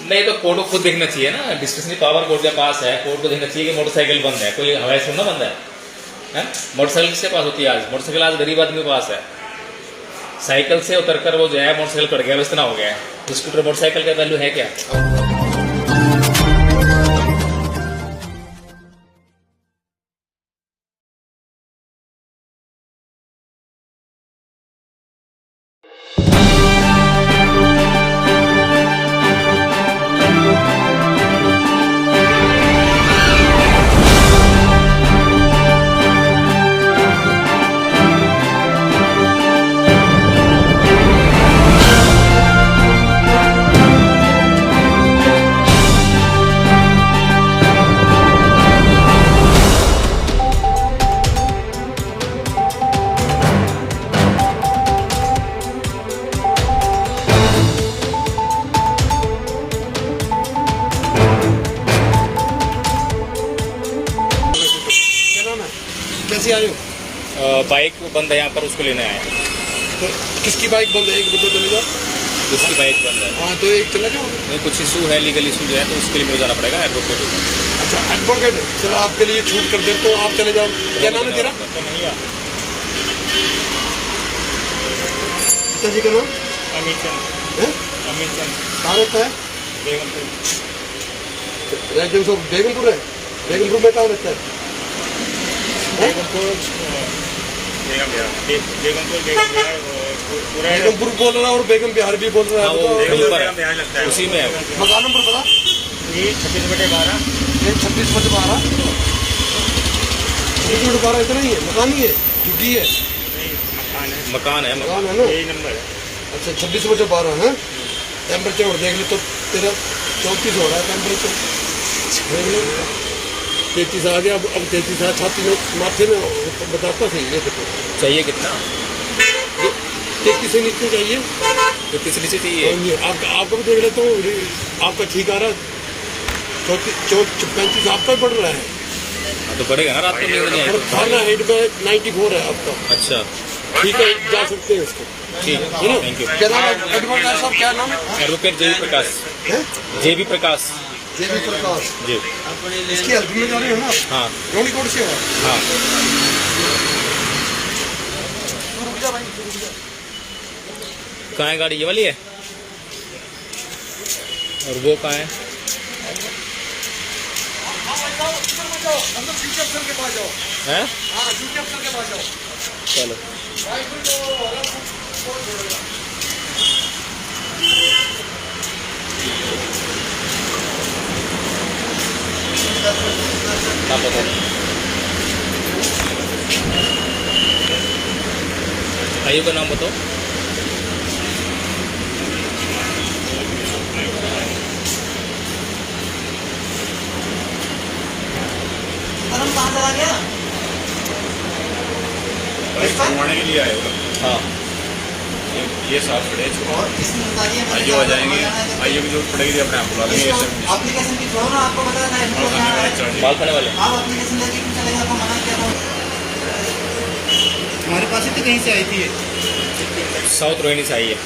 नहीं तो कोर्ट को खुद देखना चाहिए ना, डिस्कशनरी पावर कोर्ट के पास है, कोर्ट को देखना चाहिए कि मोटरसाइकिल बंद है, कोई हवाई थोड़ा बंद है? मोटरसाइकिल किसके पास होती है आज? मोटरसाइकिल आज गरीब आदमी के पास है। साइकिल से उतरकर वो जो है मोटरसाइकिल पड़ गया, बस इतना हो गया है। स्कूटर मोटरसाइकिल का वैल्यू है क्या? कैसे आए हो? बाइक बंद है यहाँ पर, उसको लेने आए हैं। तो किसकी बाइक बंद है? एक बंदा चले जाओ। उसकी बाइक बंद है। हाँ तो एक चला जाओ। नहीं, कुछ इशू है, लीगल इशू जो है, तो उसके लिए मुझे जाना पड़ेगा एडवोकेट। अच्छा एडवोकेट, चलो आपके लिए छूट कर दे तो आप चले जाओ। क्या नाम है तेरा? पिताजी का नाम? अमित चंद। अमित चंद। कहाँ रहता है? बेगमपुर। बेगमपुर है। बेगमपुर में कहाँ रहता है? बेगमपुर बोल रहा है और बेगम बिहार भी बोल रहा है। उसी में है। मकान नंबर पता? ये 26/12। 26/12। 26/12 इतना ही है? मकान ही है? झुग्गी है? मकान है मकान है ना? यही नंबर है। अच्छा 26/12 है। टेम्परेचर और देख लो तो तेरा 34 हो रहा है टेम्परेचर। देख लो 33 आ गया। अब 33 है छाती में, माथे में बताता सही है। चाहिए कितना? 33 से नीचे चाहिए। 33 से नीचे चाहिए। आपका भी देख लेता हूँ, आपका ठीक आ रहा है। 35 आपका बढ़ रहा है। तो बढ़ेगा ना, रात को नींद नहीं आएगी। खाना हेड में 94 है आपका। अच्छा ठीक है, जा सकते हैं इसको। ठीक है, थैंक यू। क्या नाम है एडवोकेट साहब? क्या नाम है? एडवोकेट जेबी प्रकाश। जेबी प्रकाश। जेबी प्रकाश जी। इसकी हेल्प में जा रहे हो ना? हाँ। रोनी कोट से हो? हाँ। रुक जा भाई, रुक जा। कहाँ है गाड़ी? ये वाली है। और वो कहाँ है? अंदर ड्यूटी अफसर के पास जाओ। हैं? हाँ ड्यूटी अफसर के पास जाओ। चलो। नाम बताओ। आयु का नाम बताओ। कहाँ चला गया? घुमाने के लिए आए हो? हाँ। ये साथ खड़े और किसने बताइए? आइयो आ जाएंगे। आइयो की जरूरत पड़ेगी अपने आप बुला लेंगे। एप्लीकेशन की छोड़ो ना, आपको पता है बाल खाने वाले। आप एप्लीकेशन लेके क्यों चले गए? आपको मना किया था। हमारे पास ही तो कहीं से आई थी ये। साउथ रोहिणी से आई है।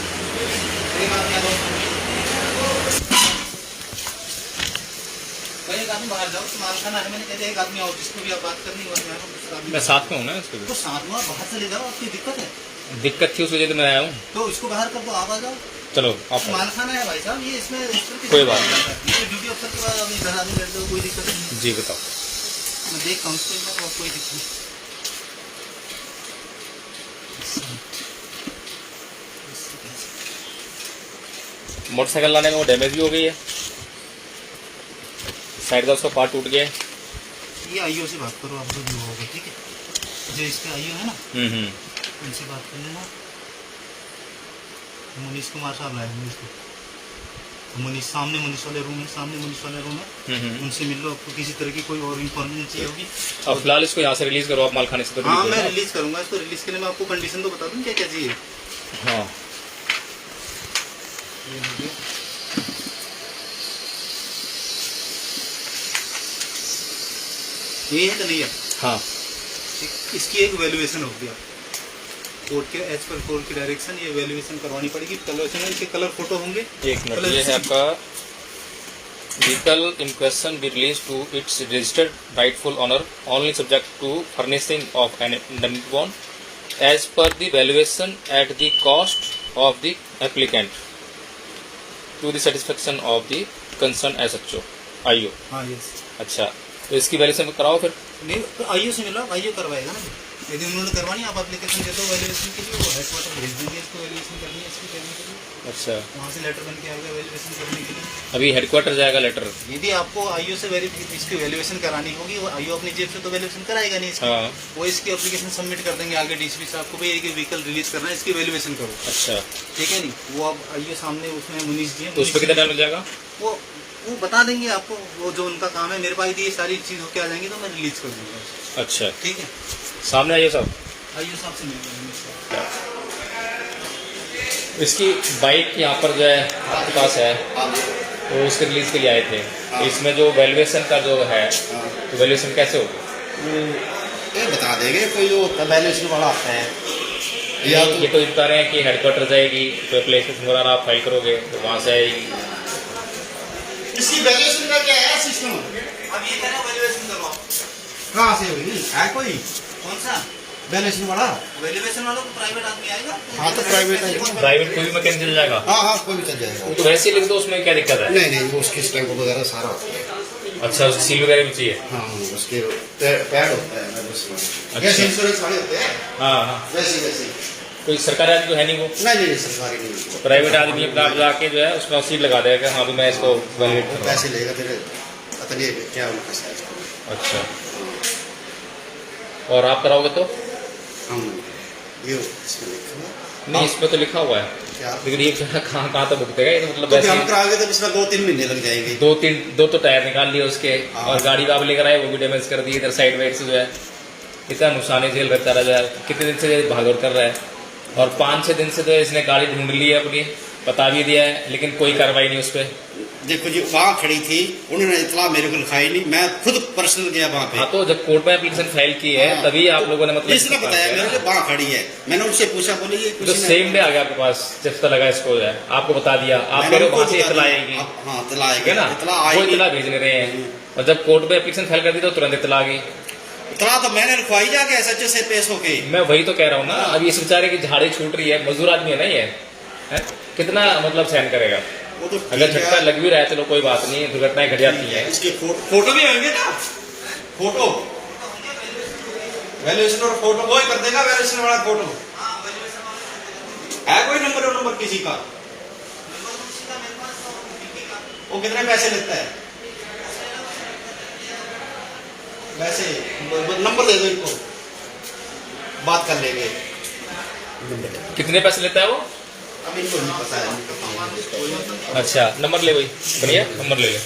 एक आदमी बाहर जाओ, माल खाना है। मैंने कहते एक आदमी आओ, जिसको भी आप बात करनी है। मैं साथ में हूँ ना इसको भी। तो साथ में बाहर चले जाओ, आपकी दिक्कत है? दिक्कत थी, उस वजह से मैं आया हूँ। तो इसको बाहर कर दो, आप आ जाओ। चलो आप। माल खाना है भाई साहब, ये इसमें कोई बात नहीं। ये ड्यूटी अफसर के बाद अभी घर आदमी बैठ जाओ, कोई दिक्कत नहीं। जी बताओ। मैं देख काउंसिलिंग में कोई दिक्कत नहीं। मोटरसाइकिल लाने में वो डैमेज भी हो गई है, साइड का उसका पार्ट टूट गया है। ये आईओ से बात करो आप, जो भी होगा ठीक है। जो इसके आईओ है ना, उनसे बात कर लेना। मनीष कुमार साहब लाए मनीष को। मनीष सामने, मनीष वाले रूम है, सामने मनीष वाले रूम है। उनसे मिल लो, आपको किसी तरह की कोई और इन्फॉर्मेशन चाहिए होगी। अब फिलहाल इसको यहाँ से रिलीज करो आप, माल खाने से। तो हाँ मैं रिलीज करूंगा इसको। रिलीज के लिए मैं आपको कंडीशन तो बता दूं क्या क्या चाहिए। हाँ। ये है कन्हैया। हाँ। इसकी एक वैल्यूएशन हो गया कोर्ट के, एज पर कोर्ट की डायरेक्शन ये वैल्यूएशन करवानी पड़ेगी। कलर इसके कलर फोटो होंगे। एक मिनट, ये है आपका vehicle in question be released to its registered rightful owner only subject to furnishing of an indemnity bond as per the valuation at the cost of the applicant to the satisfaction of the concerned SHO IO। हाँ yes. अच्छा, तो इसकी valuation कराओ फिर। नहीं तो IO से मिलो, आईओ करवाएगा ना। यदि उन्होंने करवानी आप एप्लीकेशन दे दो वैल्यूएशन के लिए, वो हेडक्वार्टर भेज देंगे इसको वैल्यूएशन करनी है इसकी करने के लिए। अच्छा, वहाँ से लेटर बन के आएगा वैल्यूएशन करने के लिए। अभी हेडक्वार्टर जाएगा लेटर। यदि आपको आईओ से इसकी वैल्यूएशन करानी होगी, वो आईओ अपनी जेब से तो वैल्यूएशन कराएगा नहीं इसकी। हाँ। वो इसकी एप्लीकेशन सबमिट कर देंगे आगे डीसीपी साहब को, भाई ये व्हीकल रिलीज करना है, इसकी वैल्यूएशन करो। अच्छा, ठीक है नहीं, वो अब आईओ सामने उसमें मुनीश जी हैं, तो उस पर कितना टाइम लग जाएगा? वो बता देंगे आपको, वो जो उनका काम है। मेरे पास ये सारी चीज होके आ जाएंगी तो मैं रिलीज कर दूंगा। अच्छा, ठीक है, सामने आइए साहब। आईओ साहब से मिल लेंगे। इसकी बाइक यहाँ पर जो है आपके पास है, तो उसके रिलीज के लिए आए थे। इसमें जो वैल्यूएशन का जो है, तो वैल्यूएशन कैसे होगी? ये बता देंगे कोई जो वैल्यूएशन वाला आता है या तो ये तो बता रहे हैं कि हेडक्वार्टर जाएगी, तो एप्लीकेशन वगैरह आप फाइल करोगे तो वहाँ से आएगी। इसकी वैल्यूएशन का क्या है सिस्टम? अब ये कहना वैल्यूएशन करवाओ। कहाँ से होगी? है कोई कौन सा वैल्यूएशन वाला? वैल्यूएशन वालों को प्राइवेट आदमी आएगा। हाँ तो प्राइवेट है। प्राइवेट कोई भी मैकेनिक चल जाएगा? हाँ हाँ कोई भी चल जाएगा। तो वैसे ही लिख दो, उसमें क्या दिक्कत है? नहीं नहीं वो उसकी स्टैम्प वगैरह सारा होता है। अच्छा, उसकी सील वगैरह भी चाहिए? हाँ उसके पैड होता है अच्छा। गैस इंश्योरेंस वाले होते हैं। हाँ हाँ। वैसे वैसे कोई सरकारी आदमी तो है नहीं वो? नहीं सरकारी नहीं। प्राइवेट आदमी अपना आप जाके जो है उसमें सील लगा देगा, हाँ भी मैं इसको वैलिडेट करूँ। पैसे लेगा तेरे पता नहीं क्या उनका साइज। अच्छा, और आप कराओगे तो? हम ये इसमें लिखा नहीं, इसमें तो लिखा हुआ है, क्या? लेकिन ये कहाँ कहाँ तो भुगतेगा ये, तो मतलब तो वैसे हम कराओगे तो इसमें 2-3 महीने लग जाएंगे। दो तो टायर निकाल लिए उसके, हाँ। और गाड़ी आप लेकर आए वो भी डैमेज कर दी, इधर साइड वाइड से जो है इतना नुकसान झेल रहा है। जो है कितने दिन से भागदौड़ कर रहा है, और 5-6 दिन से तो इसने गाड़ी ढूंढ ली है अपनी, बता भी दिया है, लेकिन कोई कार्रवाई नहीं उस पर। देखो जी वहाँ खड़ी थी, उन्होंने इतना मेरे को लिखाई नहीं, मैं खुद पर्सनल गया वहाँ पे। हाँ, तो जब कोर्ट में एप्लीकेशन फाइल की है हाँ, तभी आप लोगों ने मतलब इसने बताया मेरे को वहाँ खड़ी है। मैंने उनसे पूछा, बोले ये तो सेम डे आ गया आपके पास जब पता लगा इसको है, आपको बता दिया, आप कह रहे हो वहाँ से इतला आएगी। हाँ इतला ठीक है ना, इतला वो आएगी। इतला भेज रहे हैं, और जब कोर्ट में एप्लीकेशन फाइल कर दी तो तुरंत इतला आ गई। इतला तो मैंने लिखवाई जाके SHO से पेश होके। मैं वही तो कह रहा हूँ ना, अभी इस बेचारे की झाड़ी छूट रही है, मजदूर आदमी है ना ये, है? कितना मतलब सहन करेगा? वो तो अगर झटका लग भी रहा है चलो कोई बात नहीं, दुर्घटनाएं घट जाती हैं। इसके फोटो भी होंगे ना, फोटो वैल्यूएशन और फोटो वो ही कर देगा। वैल्यूएशन वाला फोटो है कोई नंबर किसी का? वो कितने पैसे लेता है? वैसे नंबर दे दो इनको, बात कर लेंगे। कितने पैसे लेता है वो? अब इनको नहीं पता है। अच्छा, नंबर ले भाई, बढ़िया नंबर ले ले।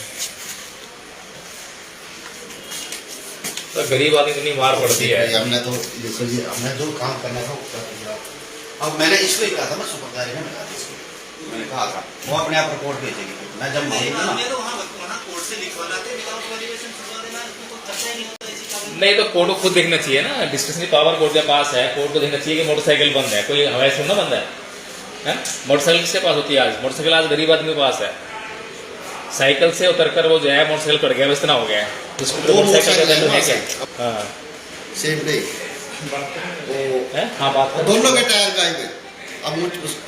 तो गरीब आदमी इतनी मार पड़ती है। हमने तो देखो जी, हमने जो काम करना था वो कर दिया। अब मैंने इसको ही कहा था, मैं सुपरदारी में लगा दी इसको। मैंने कहा था वो अपने आप रिपोर्ट भेजेगी, मैं जब भेजेगी ना। कोर्ट से लिखवा लाते विदाउट वैल्यूएशन छुड़वा देना, इसमें कोई खर्चा ही नहीं होता इसी का। नहीं तो कोर्ट को खुद देखना चाहिए ना, डिस्क्रिशनरी पावर कोर्ट के पास है, कोर्ट को देखना चाहिए कि मोटरसाइकिल बंद है, कोई हवाई थोड़ा बंद है। मोटरसाइकिल किसके पास होती है आज? मोटरसाइकिल आज गरीब आदमी के पास है। साइकिल से उतरकर वो जो है मोटरसाइकिल पड़ गया, बस इतना हो गया है। उसको तो मोटरसाइकिल का वैल्यू है क्या? हाँ सेम नहीं है, हाँ बात कर। दोनों के टायर गायब है। अब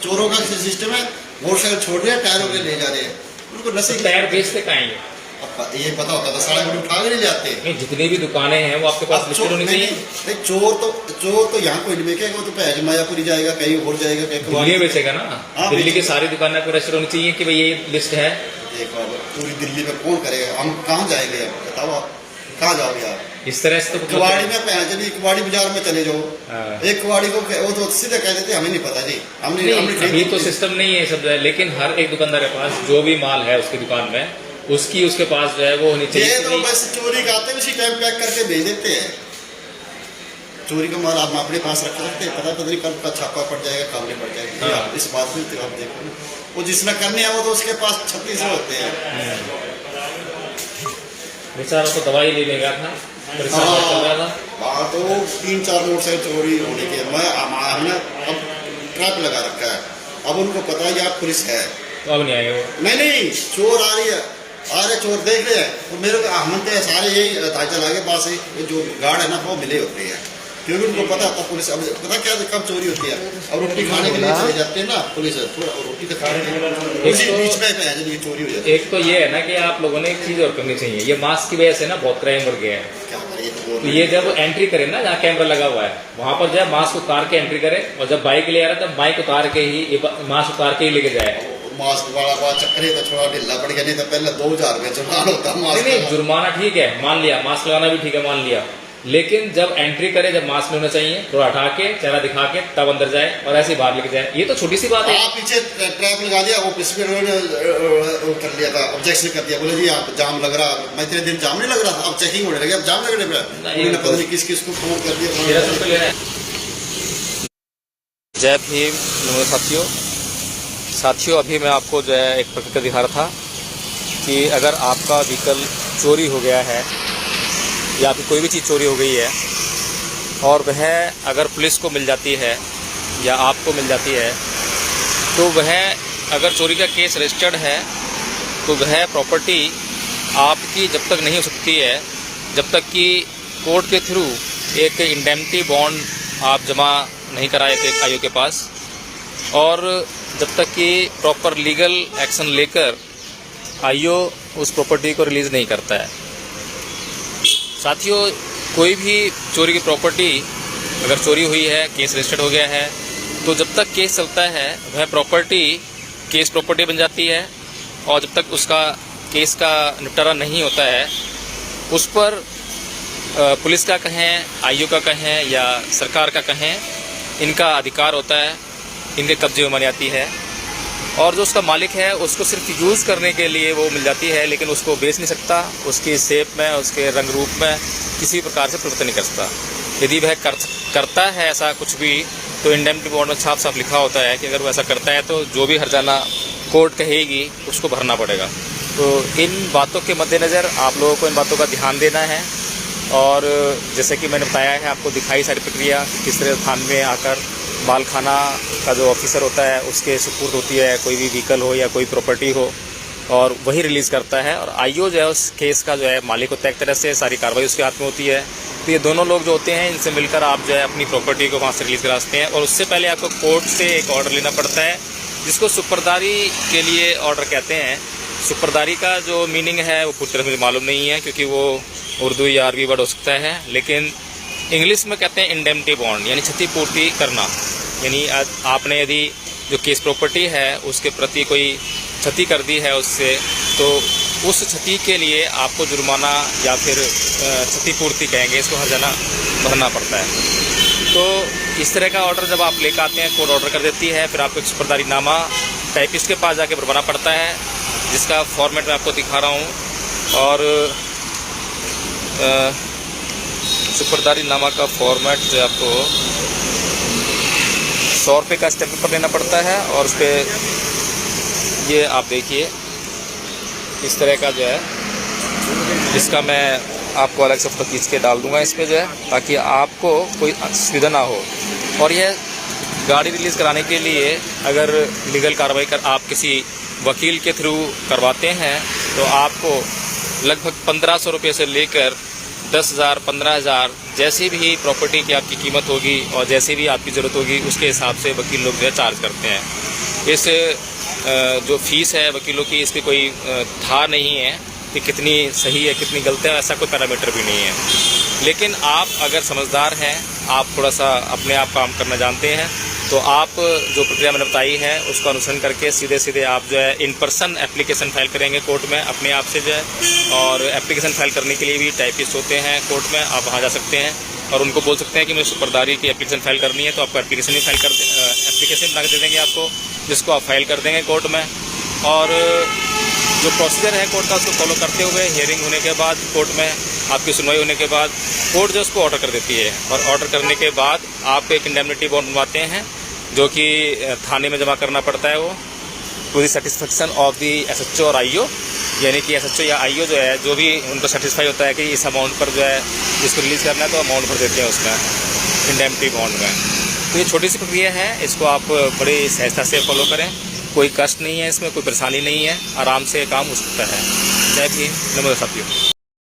चोरों का सिस्टम है, मोटरसाइकिल छोड़ रहे हैं, टायरों के ले जा रहे हैं, उनको नशे तो टायर बेचते कहाँ हैं? अब ये पता होता था साढ़े बड़े उठा के नहीं जाते। नहीं, जितनी भी दुकानें हैं वो आपके पास लिखी होनी चाहिए। नहीं चोर तो यहाँ कोई नहीं बेचेगा, वो तो पहले मायापुरी जाएगा, कहीं और जाएगा, कहीं दिल्ली में बेचेगा ना। हाँ, दिल्ली की सारी दुकानें को रजिस्टर होनी चाहिए कि भाई ये लिस्ट है। देखो पूरी दिल्ली में कौन करेगा? हम कहाँ जाएंगे? आप बताओ, आप कहाँ जाओगे? आप इस तरह से तो कबाड़ी में पहले कबाड़ी बाजार में चले जाओ, हाँ। एक कबाड़ी को वो तो सीधे कह देते हमें नहीं पता जी, हमने अभी तो सिस्टम नहीं है सब, लेकिन हर एक दुकानदार के पास जो भी माल है उसकी दुकान में उसके पास जो है वो होनी ये चाहिए। तो बस चोरी का आते हैं, उसी टाइम पैक करके भेज देते हैं। चोरी का माल आप अपने पास रख सकते हैं, पता नहीं कब का छापा पड़ जाएगा, कब नहीं पड़ जाएगा। हाँ। आप इस बात में तो आप देखो ना, वो जिसने करने है वो तो उसके पास 36 होते हैं। बेचारा तो दवाई ले लेगा था, परेशान चल रहा था। वहाँ तो 3-4 मोटरसाइकिल चोरी होने के हमने अब ट्रैप लगा रखा है। अब उनको पता है कि आप पुलिस है, तो अब नहीं आएगा वो। नहीं चोर आ रही है, आ रहे चोर देख रहे हैं, और मेरे को हम तो सारे यही ताजा लागे पास ही जो गार्ड है ना वो मिले होते हैं, क्योंकि उनको पता था पुलिस अब पता क्या कब चोरी होती है, और रोटी खाने के लिए चले जाते हैं ना पुलिस, थोड़ा रोटी तो खाने के लिए उसी बीच में जब ये चोरी हो जाती है। एक तो ये है ना कि आप लोगों ने एक चीज और करनी चाहिए, ये मास्क की वजह से ना बहुत क्राइम बढ़ गया है। क्या करें तो ये जब एंट्री करे ना, जहाँ कैमरा लगा हुआ है वहां पर जब मास्क उतार के एंट्री करे, और जब बाइक ले आ रहा है तब बाइक उतार के ही मास्क उतार के ही लेके जाए। मास्क वाला बात चक्कर है तो थोड़ा ढीला पड़ गया, नहीं तो पहले 2000 रुपये जुर्माना होता मास्क। नहीं जुर्माना ठीक है, मान लिया मास्क लगाना भी ठीक है, मान लिया, लेकिन जब एंट्री करे जब मास्क होना चाहिए, थोड़ा हटा के चेहरा दिखा के तब अंदर जाए, और ऐसे बाहर लेके जाए। ये तो छोटी सी बात है। आप पीछे ट्रैप लगा दिया, वो पिछले कर लिया था, ऑब्जेक्शन कर दिया, बोले जी आप जाम लग रहा, मैं इतने दिन जाम नहीं लग रहा था, अब चेकिंग होने लगी, अब जाम लगने लगा, पता नहीं किस किस को फोन कर दिया। जय भीम साथियों, अभी मैं आपको जो है एक प्रक्रिया दिखा रहा था कि अगर आपका व्हीकल चोरी हो गया है या फिर कोई भी चीज़ चोरी हो गई है, और वह अगर पुलिस को मिल जाती है या आपको मिल जाती है, तो वह अगर चोरी का केस रजिस्टर्ड है तो वह प्रॉपर्टी आपकी जब तक नहीं हो सकती है, जब तक कि कोर्ट के थ्रू एक इंडेमनिटी बॉन्ड आप जमा नहीं कराए थे आईओ के पास, और जब तक कि प्रॉपर लीगल एक्शन लेकर आईओ उस प्रॉपर्टी को रिलीज़ नहीं करता है। साथियों, कोई भी चोरी की प्रॉपर्टी अगर चोरी हुई है, केस रजिस्टर्ड हो गया है, तो जब तक केस चलता है वह प्रॉपर्टी केस प्रॉपर्टी बन जाती है, और जब तक उसका केस का निपटारा नहीं होता है, उस पर पुलिस का कहें, आईओ का कहें या सरकार का कहें, इनका अधिकार होता है, इनके कब्जे में मानी जाती है, और जो उसका मालिक है उसको सिर्फ यूज़ करने के लिए वो मिल जाती है, लेकिन उसको बेच नहीं सकता, उसकी शेप में, उसके रंग रूप में किसी भी प्रकार से परिवर्तन नहीं कर सकता। यदि वह करता है ऐसा कुछ भी, तो इंडेमनिटी बॉन्ड में साफ साफ लिखा होता है कि अगर वो ऐसा करता है तो जो भी हर्जाना कोर्ट कहेगी उसको भरना पड़ेगा। तो इन बातों के मद्देनज़र आप लोगों को इन बातों का ध्यान देना है, और जैसे कि मैंने बताया है, आपको दिखाई सारी प्रक्रिया किस तरह थाने में आकर मालखाना का जो ऑफिसर होता है उसके सुपुर्द होती है, कोई भी व्हीकल हो या कोई प्रॉपर्टी हो, और वही रिलीज़ करता है, और आईओ जो है उस केस का जो है मालिक होता है, एक तरह से सारी कार्रवाई उसके हाथ में होती है। तो ये दोनों लोग जो होते हैं, इनसे मिलकर आप जो है अपनी प्रॉपर्टी को वहाँ से रिलीज़ करा सकते हैं, और उससे पहले आपको कोर्ट से एक ऑर्डर लेना पड़ता है, जिसको सुपरदारी के लिए ऑर्डर कहते हैं। सुपरदारी का जो मीनिंग है वो पूरी तरह मुझे मालूम नहीं है, क्योंकि वो उर्दू या अरबी वर्ड हो सकता है, लेकिन इंग्लिश में कहते हैं इंडेमनिटी बॉन्ड, यानी क्षतिपूर्ति करना। यानी आपने यदि जो केस प्रॉपर्टी है उसके प्रति कोई क्षति कर दी है उससे, तो उस क्षति के लिए आपको जुर्माना या फिर क्षतिपूर्ति कहेंगे, इसको हर्जाना भरना पड़ता है। तो इस तरह का ऑर्डर जब आप लेकर आते हैं, कोर्ट ऑर्डर कर देती है, फिर आपको एक सुपरदारी नामा टाइपिस्ट के पास जाके बनवाना पड़ता है, जिसका फॉर्मेट मैं आपको दिखा रहा हूँ। और सुपरदारी नामा का फॉर्मेट जो आपको 100 रुपये का स्टैम्प पेपर लेना पड़ता है, और उस पर ये आप देखिए इस तरह का जो है, इसका मैं आपको अलग से फोटो खींच के डाल दूंगा इस पर जो है, ताकि आपको कोई असुविधा ना हो। और यह गाड़ी रिलीज़ कराने के लिए अगर लीगल कार्रवाई कर आप किसी वकील के थ्रू करवाते हैं, तो आपको लगभग 1500 रुपये से लेकर 10,000, 15,000 जैसी भी प्रॉपर्टी की आपकी कीमत होगी और जैसी भी आपकी ज़रूरत होगी, उसके हिसाब से वकील लोग जो है चार्ज करते हैं। इस जो फीस है वकीलों की, इसकी कोई था नहीं है कि कितनी सही है कितनी गलत है, ऐसा कोई पैरामीटर भी नहीं है। लेकिन आप अगर समझदार हैं, आप थोड़ा सा अपने आप काम करना जानते हैं, तो आप जो प्रक्रिया मैंने बताई है उसका अनुसरण करके सीधे सीधे आप जो है इन पर्सन एप्लीकेशन फाइल करेंगे कोर्ट में अपने आप से जो है। और एप्लीकेशन फाइल करने के लिए भी टाइपिस्ट होते हैं कोर्ट में, आप वहाँ जा सकते हैं और उनको बोल सकते हैं कि मुझे सुपरदारी की एप्लीकेशन फाइल करनी है, तो आपको एप्लीकेशन भी फाइल कर एप्लीकेशन बना के दे देंगे आपको, जिसको आप फाइल कर देंगे कोर्ट में। और जो प्रोसीजर है कोर्ट का उसको फॉलो करते हुए हियरिंग होने के बाद, कोर्ट में आपकी सुनवाई होने के बाद, कोर्ट जो उसको ऑर्डर कर देती है, और ऑर्डर करने के बाद आप एक इंडेमनिटी बॉन्ड बनवाते हैं, जो कि थाने में जमा करना पड़ता है। वो to the satisfaction of the SHO और IO, यानी कि SHO या IO जो है, जो भी उनको सेटिस्फाई होता है कि इस अमाउंट पर जो है इसको रिलीज़ करना है, तो अमाउंट भर देते हैं उसमें इंडेमनिटी बॉन्ड में। तो ये छोटी सी प्रक्रिया है, इसको आप बड़ी सहजता से फॉलो करें, कोई कष्ट नहीं है इसमें, कोई परेशानी नहीं है, आराम से काम हो सकता है। जय भीम, नमस्कार साथियों।